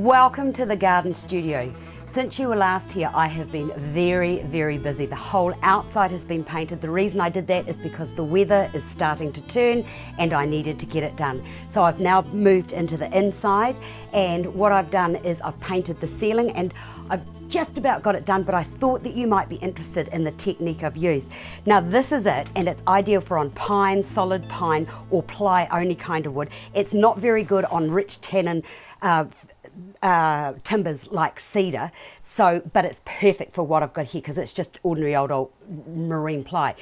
Welcome to the garden studio. Since you were last here, I have been very, very busy. The whole outside has been painted. The reason I did that is because the weather is starting to turn and I needed to get it done. So I've now moved into the inside, and what I've done is I've painted the ceiling, and I've just about got it done, but I thought that you might be interested in the technique I've used. Now this is it, and it's ideal for on pine, solid pine, or ply only kind of wood. It's not very good on rich tannin timbers like cedar, but it's perfect for what I've got here because it's just ordinary old marine ply.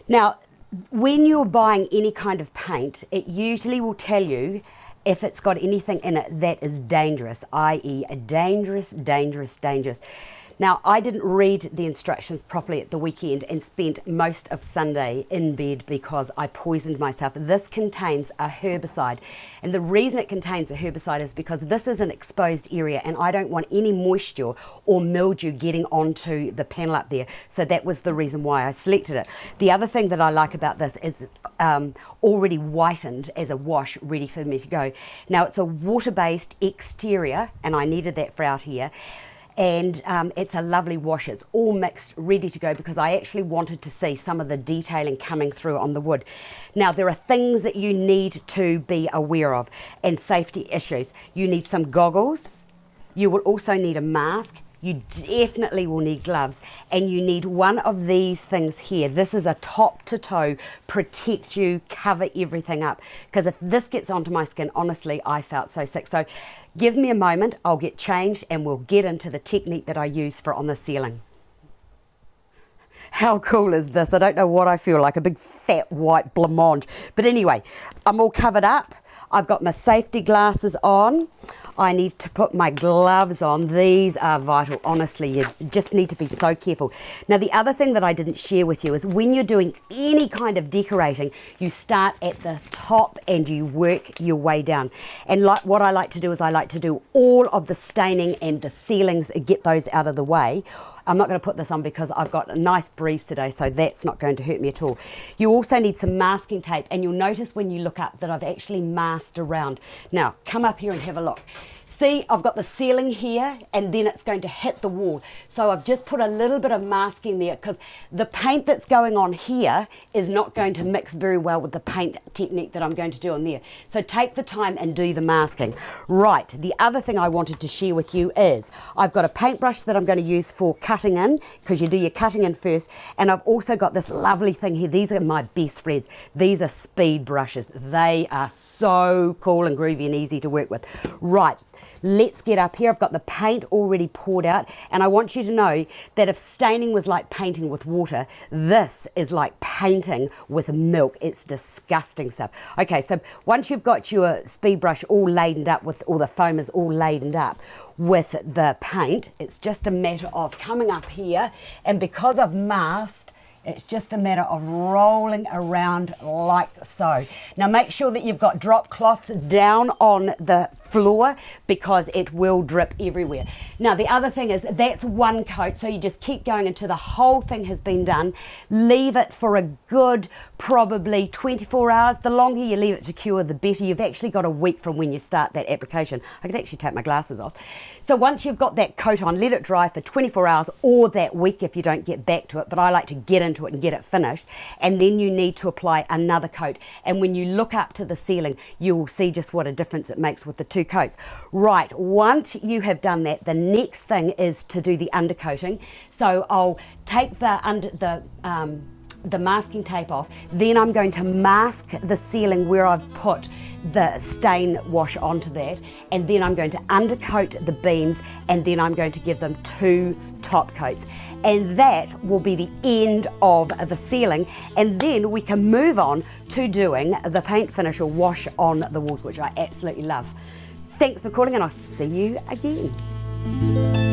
Now, when you're buying any kind of paint, it usually will tell you if it's got anything in it that is dangerous, i.e. dangerous. Now, I didn't read the instructions properly at the weekend and spent most of Sunday in bed because I poisoned myself. This contains a herbicide, and the reason it contains a herbicide is because this is an exposed area and I don't want any moisture or mildew getting onto the panel up there. So that was the reason why I selected it. The other thing that I like about this is already whitened as a wash, ready for me to go. Now, it's a water-based exterior, and I needed that for out here. And it's a lovely wash. It's all mixed, ready to go, because I actually wanted to see some of the detailing coming through on the wood. Now, there are things that you need to be aware of and safety issues. You need some goggles. You will also need a mask. You definitely will need gloves, and you need one of these things here. This is a top to toe, protect you, cover everything up, because if this gets onto my skin, honestly, I felt so sick. So give me a moment, I'll get changed and we'll get into the technique that I use for on the ceiling. How cool is this? I don't know what I feel like, a big fat white blancmange. But anyway, I'm all covered up. I've got my safety glasses on. I need to put my gloves on. These are vital. Honestly, you just need to be so careful. Now, the other thing that I didn't share with you is when you're doing any kind of decorating, you start at the top and you work your way down. And what I like to do is I like to do all of the staining and the ceilings, get those out of the way. I'm not going to put this on because I've got a nice breeze today, so that's not going to hurt me at all. You also need some masking tape, and you'll notice when you look up that I've actually masked around. Now, come up here and have a look. See, I've got the ceiling here, and then it's going to hit the wall. So I've just put a little bit of masking there because the paint that's going on here is not going to mix very well with the paint technique that I'm going to do on there. So take the time and do the masking. Right, the other thing I wanted to share with you is I've got a paintbrush that I'm going to use for cutting in, because you do your cutting in first, and I've also got this lovely thing here. These are my best friends. These are speed brushes. They are so cool and groovy and easy to work with. Right. Let's get up here. I've got the paint already poured out, and I want you to know that if staining was like painting with water, this is like painting with milk. It's disgusting stuff. Okay, so once you've got your speed brush all ladened up with all the foam is all ladened up with the paint, it's just a matter of coming up here, and because I've masked, it's just a matter of rolling around like so. Now make sure that you've got drop cloths down on the floor because it will drip everywhere. Now the other thing is that's one coat, so you just keep going until the whole thing has been done. Leave it for a good probably 24 hours. The longer you leave it to cure, the better. You've actually got a week from when you start that application. I could actually take my glasses off. So once you've got that coat on, let it dry for 24 hours or that week if you don't get back to it, but I like to get into it and get it finished, and then you need to apply another coat, and when you look up to the ceiling you will see just what a difference it makes with the two coats. Right, once you have done that, the next thing is to do the undercoating. So I'll take the masking tape off, then I'm going to mask the ceiling where I've put the stain wash onto that, and then I'm going to undercoat the beams, and then I'm going to give them 2 top coats, and that will be the end of the ceiling, and then we can move on to doing the paint finish or wash on the walls, which I absolutely love. Thanks for calling, and I'll see you again.